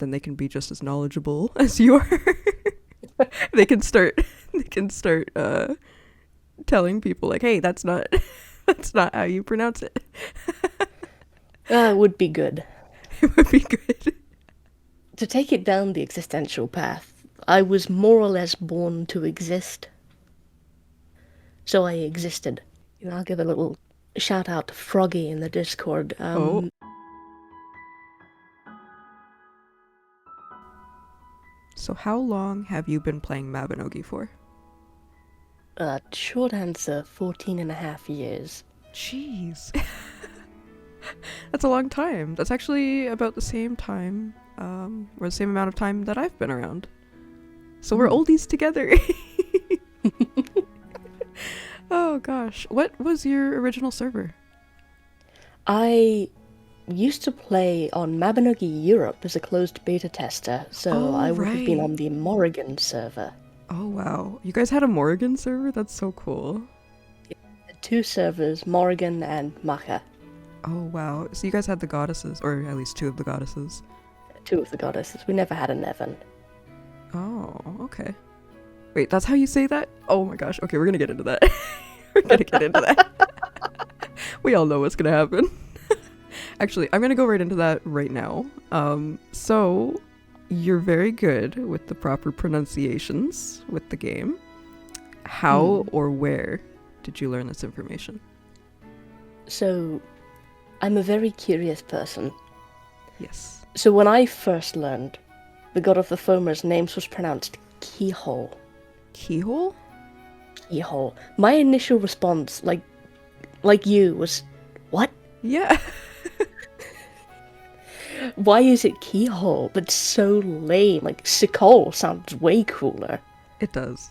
then they can be just as knowledgeable as you are. they can start telling people like, hey, that's not that's not how you pronounce it. It would be good. It would be good. To take it down the existential path, I was more or less born to exist. So I existed. I'll give a little shout out to Froggy in the Discord. Oh, so how long have you been playing Mabinogi for? Short answer, 14 and a half years. Jeez. That's a long time. That's actually about the same time, or the same amount of time that I've been around. So we're oldies together. Oh gosh. What was your original server? I used to play on Mabinogi Europe as a closed beta tester, so I would have been on the Morrigan server. Oh wow. You guys had a Morrigan server? That's so cool. Two servers, Morrigan and Macha. Oh wow. So you guys had the goddesses, or at least two of the goddesses. Two of the goddesses. We never had a Nevin. Oh, okay. Wait, that's how you say that? Oh my gosh. Okay, we're gonna get into that. We're gonna get into that. We all know what's gonna happen. Actually, I'm gonna go right into that right now. So you're very good with the proper pronunciations with the game. How or where did you learn this information? So, I'm a very curious person. Yes. So when I first learned, the god of the foamers' names was pronounced Keyhole. Keyhole? Keyhole. My initial response, like you, was, what? Yeah. Why is it Keyhole? That's so lame. Like, Sikol sounds way cooler. It does.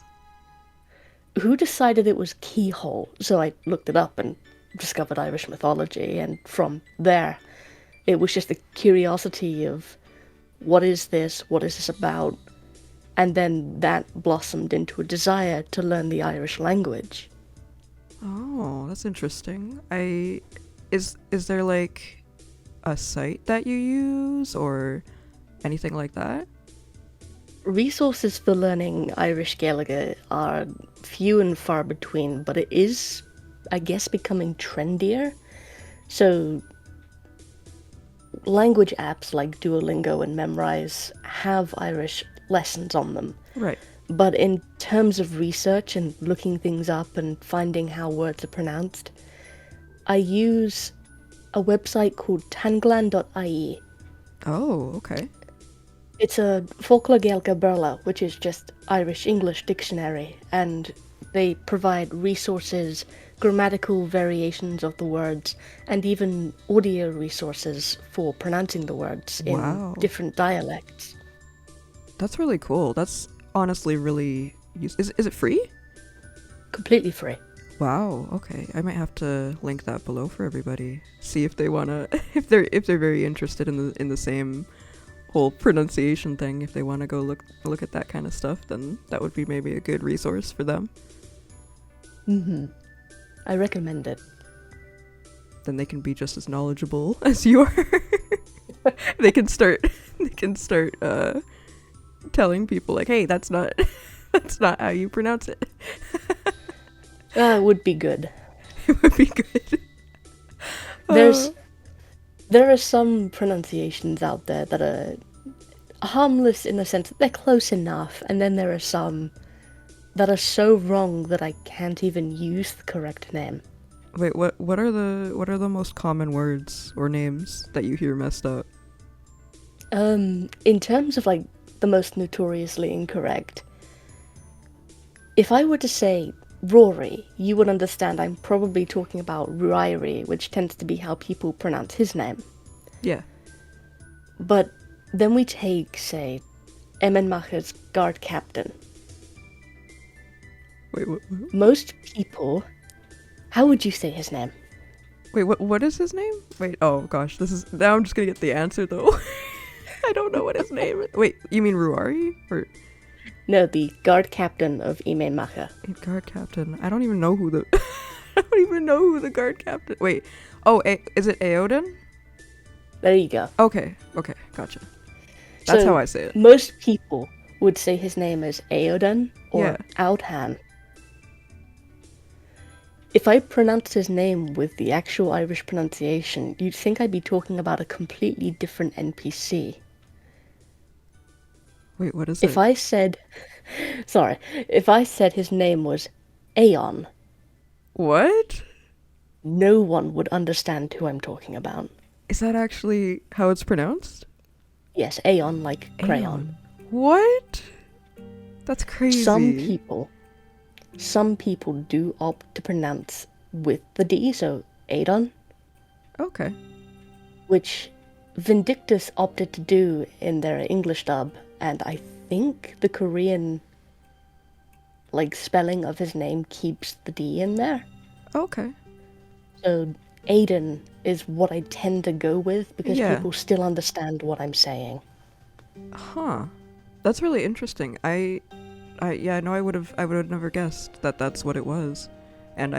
Who decided it was Keyhole? So I looked it up and discovered Irish mythology, and from there, it was just the curiosity of, what is this about? And then that blossomed into a desire to learn the Irish language. Oh, that's interesting. Is there like a site that you use or anything like that? Resources for learning Irish Gaeilge are few and far between, but it is, I guess, becoming trendier. So, language apps like Duolingo and Memrise have Irish lessons on them. Right. But in terms of research and looking things up and finding how words are pronounced, I use a website called tanglan.ie. Oh, okay. It's a Folklore Gaeilge Burla, which is just Irish-English dictionary, and they provide resources, grammatical variations of the words, and even audio resources for pronouncing the words in different dialects. That's really cool. That's honestly really... Is it free? Completely free. Wow, okay. I might have to link that below for everybody. See if they wanna... if they're very interested in the same whole pronunciation thing, if they want to go look at that kind of stuff, then that would be maybe a good resource for them. I recommend it. Then they can be just as knowledgeable as you are. they can start telling people like, hey, that's not how you pronounce it. It would be good. It would be good. There are some pronunciations out there that are harmless in the sense that they're close enough, and then there are some that are so wrong that I can't even use the correct name. Wait, what are the most common words or names that you hear messed up? In terms of like the most notoriously incorrect, if I were to say Rory, you would understand I'm probably talking about Ryrie, which tends to be how people pronounce his name. Yeah. But then we take, say, Emmenmacher's guard captain. Wait, what? Most people... How would you say his name? Wait, what is his name? Wait, oh gosh, now I'm just gonna get the answer though. I don't know what his name is. Wait, you mean Ruari? Or... No, the guard captain of Emmenmacher. Guard captain. I don't even know who the... I don't even know who the guard captain... Wait. Oh, is it Eowyn? There you go. Okay, gotcha. That's So how I say it. most people would say his name is Eoden or Yeah. Aodhan. If I pronounced his name with the actual Irish pronunciation, you'd think I'd be talking about a completely different NPC. Wait, what is If it? I said, sorry, if I said his name was Aeon, What? no one would understand who I'm talking about. Is that actually how it's pronounced? Yes, Aeon like crayon. Aeon. What? That's Some crazy. people, some people do opt to pronounce with the D, so Aedon, Okay. which Vindictus opted to do in their English dub, and I think the Korean spelling of his name keeps the D in there. Okay. So Aiden is what I tend to go with because Yeah. people still understand what I'm saying. Huh. That's really interesting. Yeah, no, I would have never guessed that that's what it was. And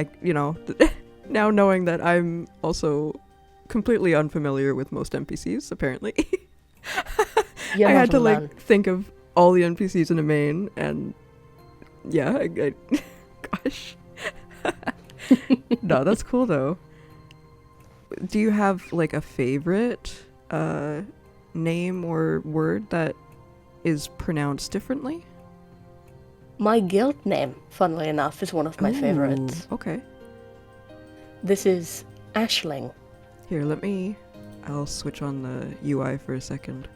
now knowing that I'm also completely unfamiliar with most NPCs, apparently. You're I not had to alone. think of all the NPCs in a main, and yeah, gosh. No, that's cool though. Do you have a favorite name or word that is pronounced differently? My guild name, funnily enough, is one of my favorites. Okay. This is Ashling. Here, I'll switch on the UI for a second.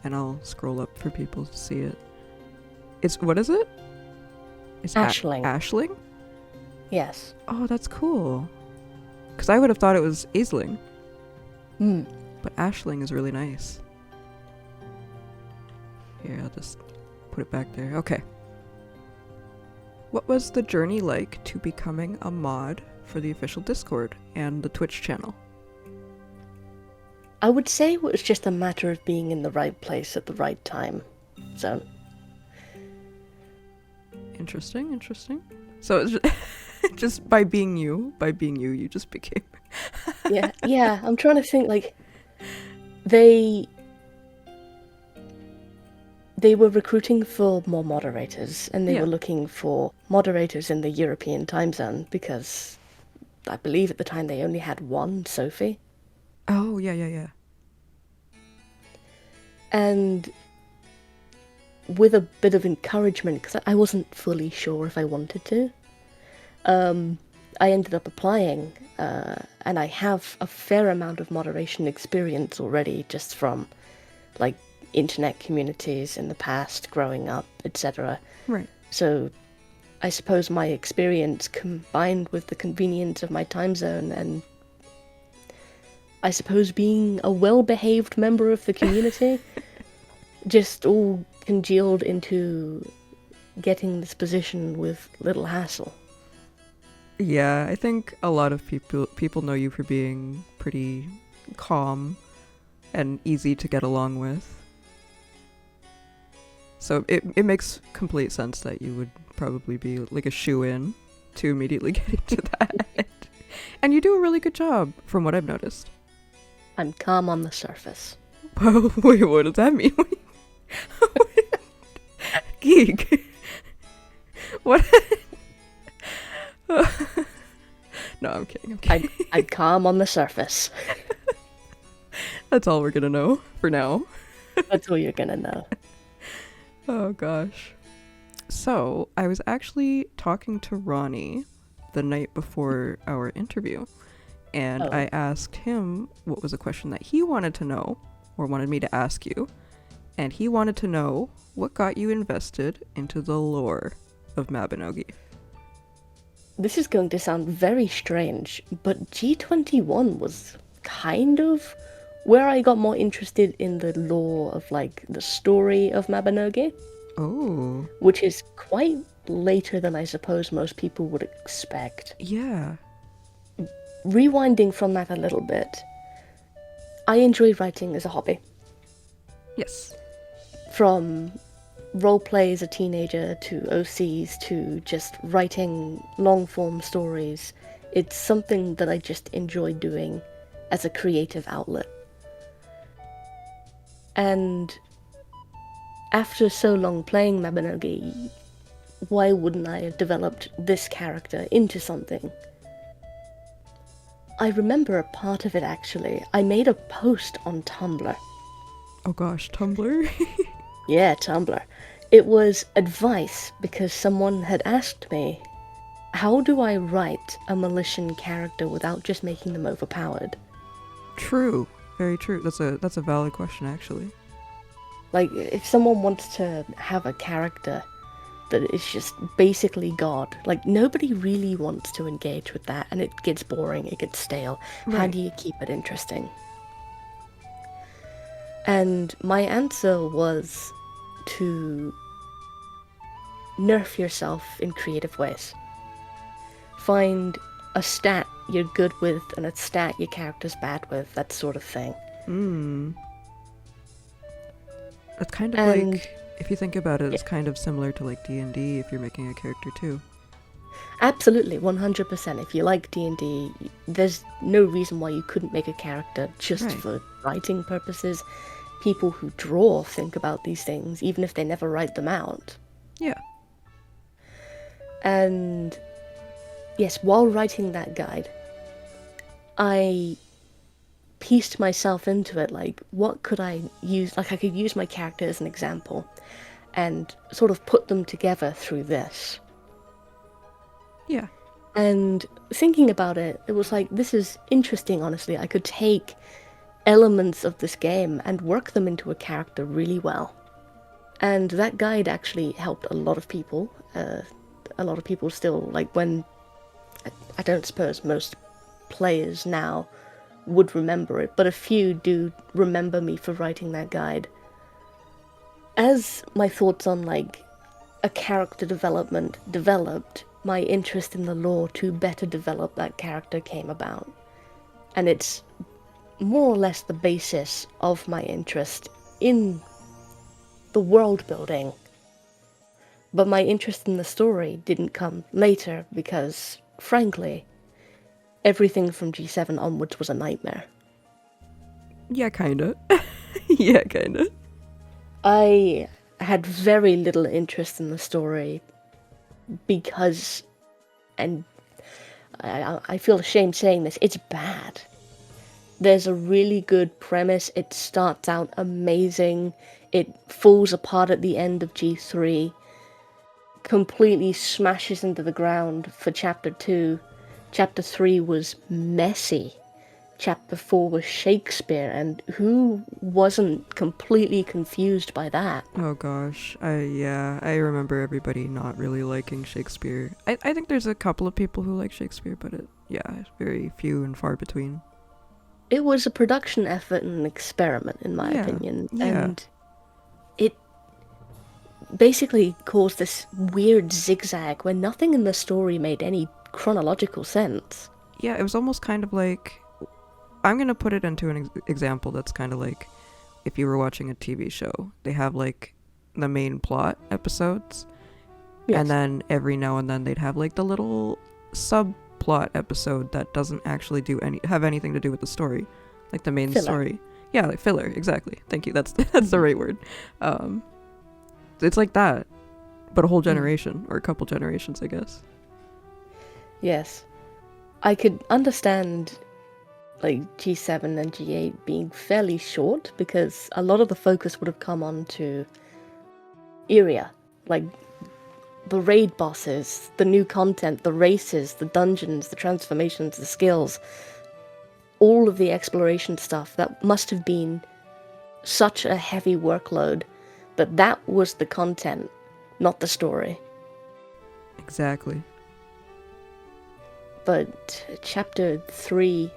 And I'll scroll up for people to see it. What is it? It's Ashling. Ashling? Yes. Oh, that's cool. Because I would have thought it was Aisling. But Ashling is really nice. Here, I'll just put it back there. Okay. What was the journey like to becoming a mod for the official Discord and the Twitch channel? I would say it was just a matter of being in the right place at the right time. So, Interesting. So it's just by being you, you just became. yeah, I'm trying to think, they were recruiting for more moderators, and they Yeah. were looking for moderators in the European time zone, because I believe at the time they only had one, Sophie. Oh, yeah. And with a bit of encouragement, because I wasn't fully sure if I wanted to, I ended up applying, and I have a fair amount of moderation experience already, just from, internet communities in the past, growing up, etc. Right. So I suppose my experience combined with the convenience of my time zone, and I suppose being a well-behaved member of the community, just all congealed into getting this position with little hassle. Yeah, I think a lot of people know you for being pretty calm and easy to get along with. So it makes complete sense that you would probably be a shoo-in to immediately get into that. And you do a really good job, from what I've noticed. I'm calm on the surface. Well, wait, what does that mean? Giegue. What? No, I'm kidding. I'm calm on the surface. That's all we're gonna know for now. That's all you're gonna know. Oh gosh. So, I was actually talking to Ronnie the night before our interview, and I asked him what was a question that he wanted to know, or wanted me to ask you, and he wanted to know what got you invested into the lore of Mabinogi. This is going to sound very strange, but G21 was kind of where I got more interested in the lore of, the story of Mabinogi. Oh. Which is quite later than I suppose most people would expect. Yeah. Rewinding from that a little bit, I enjoy writing as a hobby. Yes. From roleplay as a teenager to OCs to just writing long-form stories, it's something that I just enjoy doing as a creative outlet. And after so long playing Mabinogi, why wouldn't I have developed this character into something? I remember a part of it actually. I made a post on Tumblr. Oh gosh, Tumblr. Yeah, Tumblr. It was advice because someone had asked me, how do I write a Militian character without just making them overpowered? True. Very true. That's a valid question, actually. Like, if someone wants to have a character that is just basically God, like, nobody really wants to engage with that, and it gets boring, it gets stale. How Right. do you keep it interesting? And my answer was to nerf yourself in creative ways. Find a stat you're good with and a stat your character's bad with, that sort of thing. It's kind of And like, if you think about it, it's kind of similar to like D&D if you're making a character too. absolutely, 100%. If you like D&D, there's no reason why you couldn't make a character just Right. for writing purposes. People who draw think about these things, even if they never write them out. Yeah. And yes, while writing that guide, I pieced myself into it, like, what could I use? Like, I could use my character as an example and sort of put them together through this. Yeah. And thinking about it, it was like, this is interesting, honestly. I could take elements of this game and work them into a character really well. And that guide actually helped a lot of people. A lot of people still, like, when... I don't suppose most players now would remember it, but a few do remember me for writing that guide. As my thoughts on, like, a character development developed, my interest in the lore to better develop that character came about. And it's more or less the basis of my interest in the world building. But my interest in the story didn't come later because, frankly, everything from G7 onwards was a nightmare. Yeah, kinda. Yeah, kinda. I had very little interest in the story because, and I feel ashamed saying this, it's bad. There's a really good premise, it starts out amazing, it falls apart at the end of G3, completely smashes into the ground for Chapter 2. Chapter 3 was messy. Chapter 4 was Shakespeare, and who wasn't completely confused by that? Oh gosh. I remember everybody not really liking Shakespeare. I think there's a couple of people who like Shakespeare, but it's very few and far between. It was a production effort and an experiment, in my opinion, and it basically caused this weird zigzag where nothing in the story made any chronological sense. Yeah, it was almost kind of like, I'm gonna put it into an example that's kind of like if you were watching a TV show. They have like the main plot episodes, Yes. and then every now and then they'd have like the little subplot episode that doesn't actually have anything to do with the story, like the main Filler. story. Yeah, like filler, exactly. Thank you. That's the right word. It's like that, but a whole generation or a couple generations, I guess. Yes. I could understand like G7 and G8 being fairly short because a lot of the focus would have come on to area, like the raid bosses, the new content, the races, the dungeons, the transformations, the skills, all of the exploration stuff. That must have been such a heavy workload, but that was the content, not the story. Exactly. But chapter 3,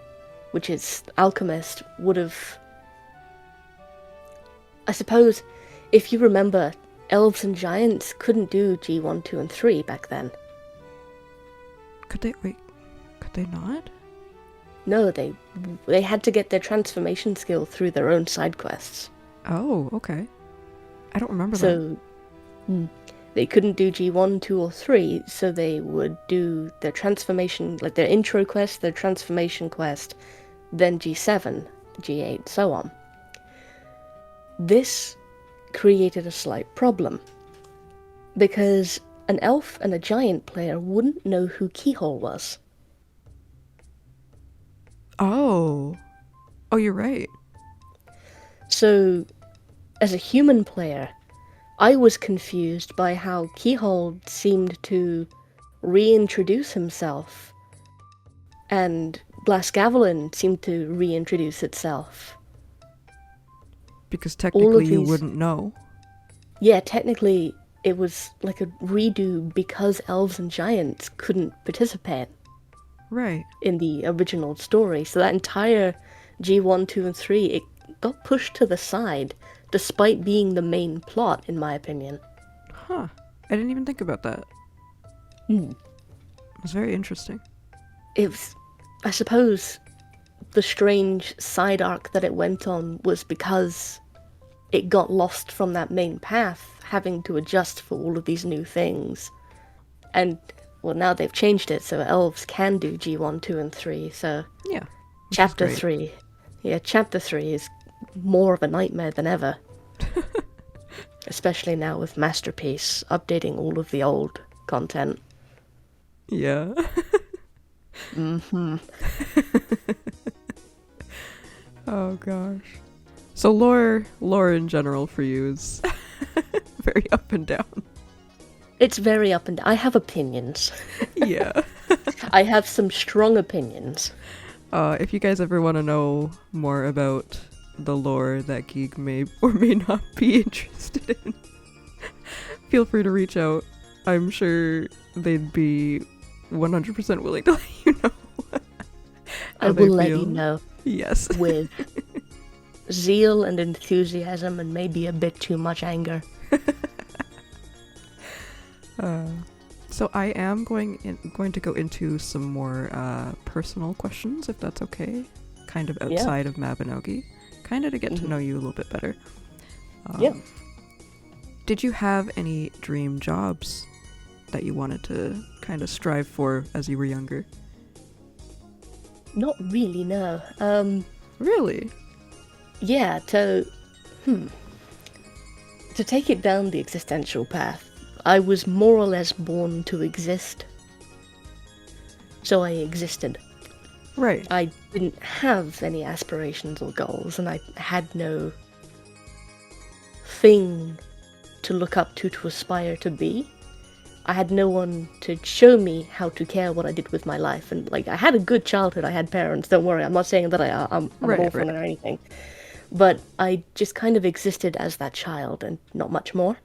which is Alchemist, would have... I suppose, if you remember, elves and giants couldn't do G1, 2, and 3 back then. Could they not? No, they had to get their transformation skill through their own side quests. Oh, okay. I don't remember that. So, they couldn't do G1, 2, or 3, so they would do their transformation, like their intro quest, their transformation quest, then G7, G8, so on. this created a slight problem, because an elf and a giant player wouldn't know who Keyhole was. Oh, you're right. So, as a human player, I was confused by how Keyhole seemed to reintroduce himself, and Blasgavelin seemed to reintroduce itself. Because technically you wouldn't know. Yeah, technically it was like a redo because elves and giants couldn't participate. Right. In the original story. So that entire G1, 2, and 3, it got pushed to the side, despite being the main plot, in my opinion. Huh. I didn't even think about that. It was very interesting. It was, I suppose, the strange side arc that it went on was because it got lost from that main path, having to adjust for all of these new things. And, well, now they've changed it, so elves can do G1, 2, and 3, so... Yeah. Chapter 3. Yeah, Chapter 3 is more of a nightmare than ever. Especially now with Masterpiece updating all of the old content. Yeah. Oh gosh. So lore in general for you is very up and down. It's very up and down. I have opinions. Yeah. I have some strong opinions. If you guys ever want to know more about the lore that Giegue may or may not be interested in, feel free to reach out. I'm sure they'd be 100% willing to let you know. I will let you know. Yes. With zeal and enthusiasm and maybe a bit too much anger. So I am going to go into some more personal questions, if that's okay. Kind of outside of Mabinogi. Kind of to get to know you a little bit better. Yeah. Did you have any dream jobs that you wanted to kind of strive for as you were younger? Not really, no. Really? Yeah, to take it down the existential path, I was more or less born to exist. So I existed. Right. I didn't have any aspirations or goals, and I had no thing to look up to aspire to be. I had no one to show me how to care what I did with my life, and like I had a good childhood. I had parents. Don't worry, I'm not saying that I'm an orphan or anything, but I just kind of existed as that child, and not much more.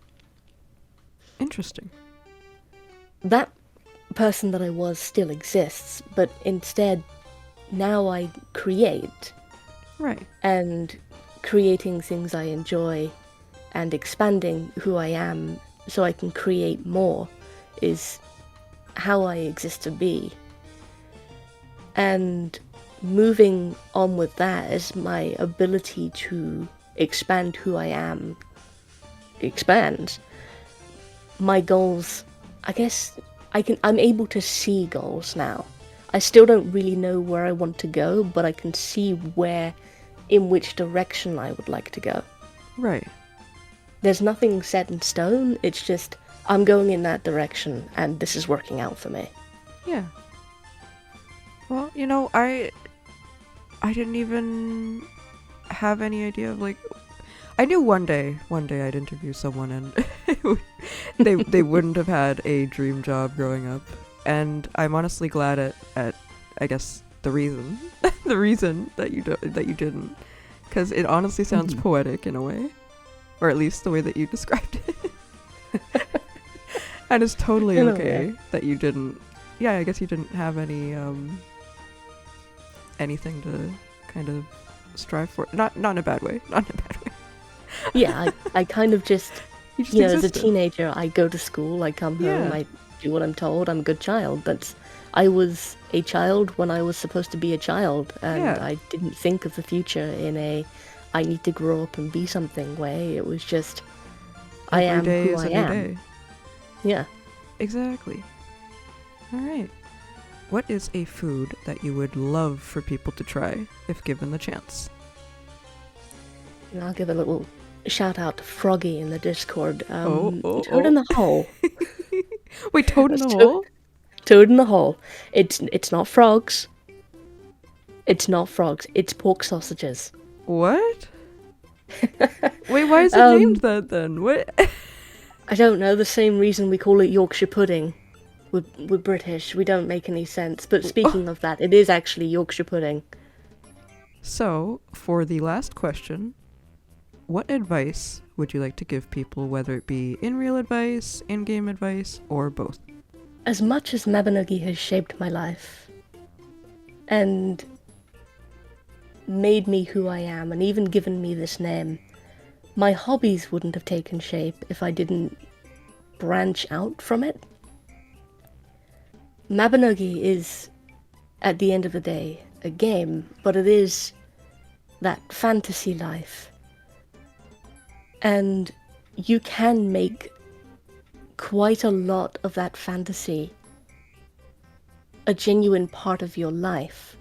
Interesting. That person that I was still exists, but instead, now I create. Right. And creating things I enjoy and expanding who I am so I can create more is how I exist to be. And moving on with that as my ability to expand who I am expands, my goals, I guess I'm able to see goals now. I still don't really know where I want to go, but I can see in which direction I would like to go. Right. There's nothing set in stone, it's just, I'm going in that direction, and this is working out for me. Yeah. Well, I didn't even have any idea of, like, I knew one day I'd interview someone and they wouldn't have had a dream job growing up. And I'm honestly glad at I guess the reason that you didn't, because it honestly sounds poetic in a way, or at least the way that you described it. And it's totally okay that you didn't. Yeah, I guess you didn't have any anything to kind of strive for. Not in a bad way. Not in a bad way. Yeah, I kind of just you know, as a existed. teenager, I go to school, I come home, I do what I'm told, I'm a good child. I was a child when I was supposed to be a child, and I didn't think of the future in I need to grow up and be something way. It was just, I am who I am. Day. Yeah. Exactly. Alright. What is a food that you would love for people to try if given the chance? And I'll give a little shout out to Froggy in the Discord. Toad Oh. in the hole. Wait, Toad in That's the hole? Toad in the hole. It's not frogs. It's not frogs. It's pork sausages. What? Wait, why is it named that then? What? I don't know. The same reason we call it Yorkshire pudding. We're British. We don't make any sense. But speaking of that, it is actually Yorkshire pudding. So, for the last question, what advice would you like to give people, whether it be in-real advice, in-game advice, or both? As much as Mabinogi has shaped my life, and made me who I am, and even given me this name, my hobbies wouldn't have taken shape if I didn't branch out from it. Mabinogi is, at the end of the day, a game, but it is that fantasy life. And you can make quite a lot of that fantasy a genuine part of your life.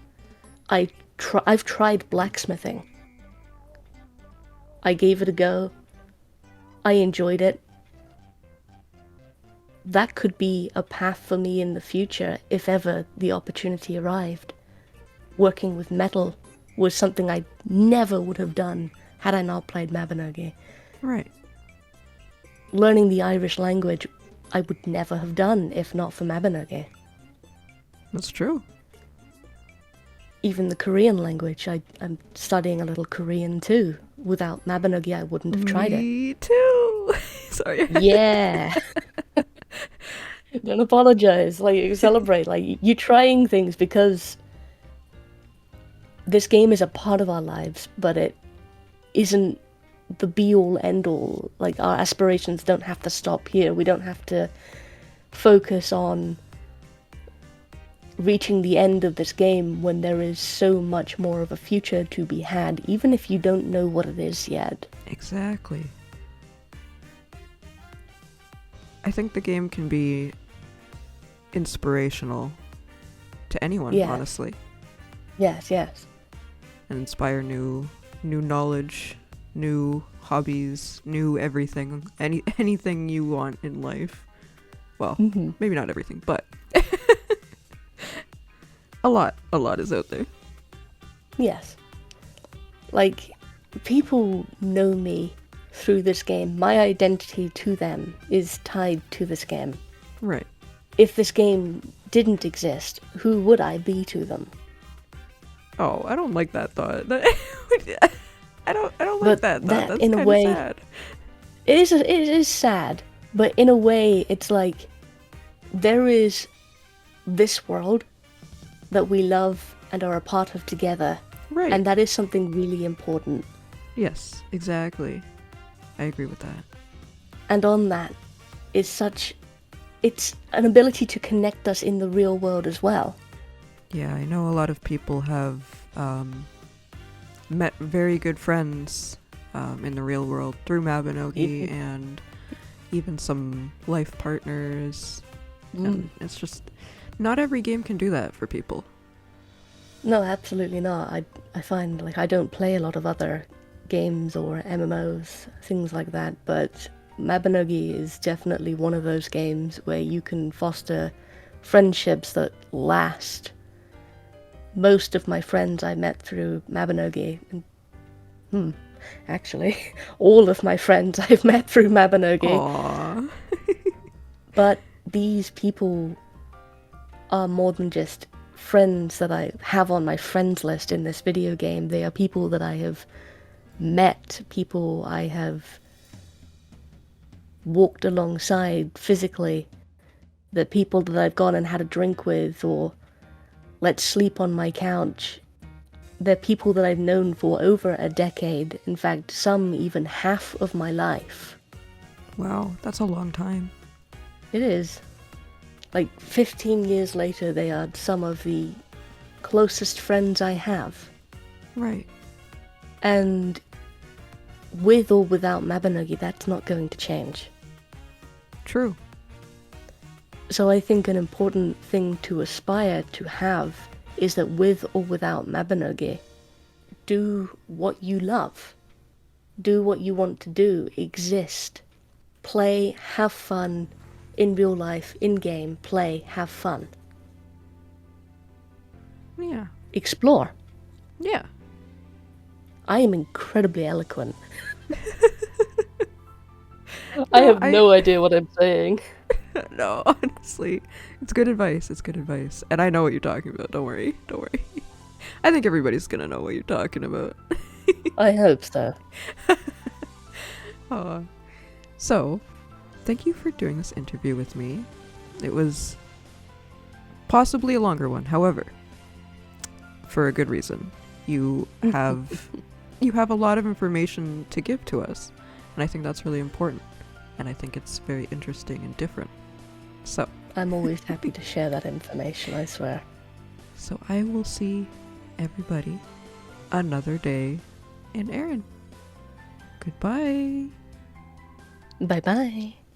I've tried blacksmithing. I gave it a go. I enjoyed it. That could be a path for me in the future if ever the opportunity arrived. Working with metal was something I never would have done had I not played Mabinogi. Right. Learning the Irish language I would never have done if not for Mabinogi. That's true. Even the Korean language, I'm studying a little Korean too. Without Mabinogi, I wouldn't have tried it. Me too. Sorry. Yeah. Don't apologize. Like, celebrate. Like, you're trying things because this game is a part of our lives, but it isn't the be-all, end-all. Like, our aspirations don't have to stop here. We don't have to focus on reaching the end of this game when there is so much more of a future to be had, even if you don't know what it is yet. Exactly. I think the game can be inspirational to anyone, Yes. honestly, Yes, yes. and inspire new knowledge, new hobbies, new everything, anything you want in life. Well, maybe not everything, but a lot is out there. Yes. Like, people know me through this game. My identity to them is tied to this game. Right. If this game didn't exist, who would I be to them? Oh, I don't like that thought. I don't like But that thought. that, That's in a kind of way- sad. It is sad, but in a way, it's like there is this world that we love and are a part of together, Right. and that is something really important. Yes, exactly. I agree with that. And on that is it's an ability to connect us in the real world as well. Yeah, I know a lot of people have met very good friends in the real world through Mabinogi, and even some life partners. And it's just, not every game can do that for people. No, absolutely not. I find, like, I don't play a lot of other games or MMOs, things like that, but Mabinogi is definitely one of those games where you can foster friendships that last. Most of my friends I met through Mabinogi, and, actually, all of my friends I've met through Mabinogi. Aww. But these people are more than just friends that I have on my friends list in this video game. They are people that I have met, people I have walked alongside physically, the people that I've gone and had a drink with, or let sleep on my couch. They're people that I've known for over a decade, in fact, some even half of my life. Wow, that's a long time. It is. Like, 15 years later, they are some of the closest friends I have. Right. And with or without Mabinogi, that's not going to change. True. So I think an important thing to aspire to have is that with or without Mabinogi, do what you love. do what you want to do, exist, play, have fun, in real life, in game, play, have fun. Yeah. Explore. Yeah. I am incredibly eloquent. No, I have no idea what I'm saying. No, honestly. It's good advice. It's good advice. And I know what you're talking about. Don't worry. Don't worry. I think everybody's gonna know what you're talking about. I hope so. So, thank you for doing this interview with me. It was possibly a longer one. However, for a good reason. You have a lot of information to give to us, and I think that's really important. And I think it's very interesting and different. So, I'm always happy to share that information, I swear. So I will see everybody another day in Erinn. Goodbye. Bye-bye.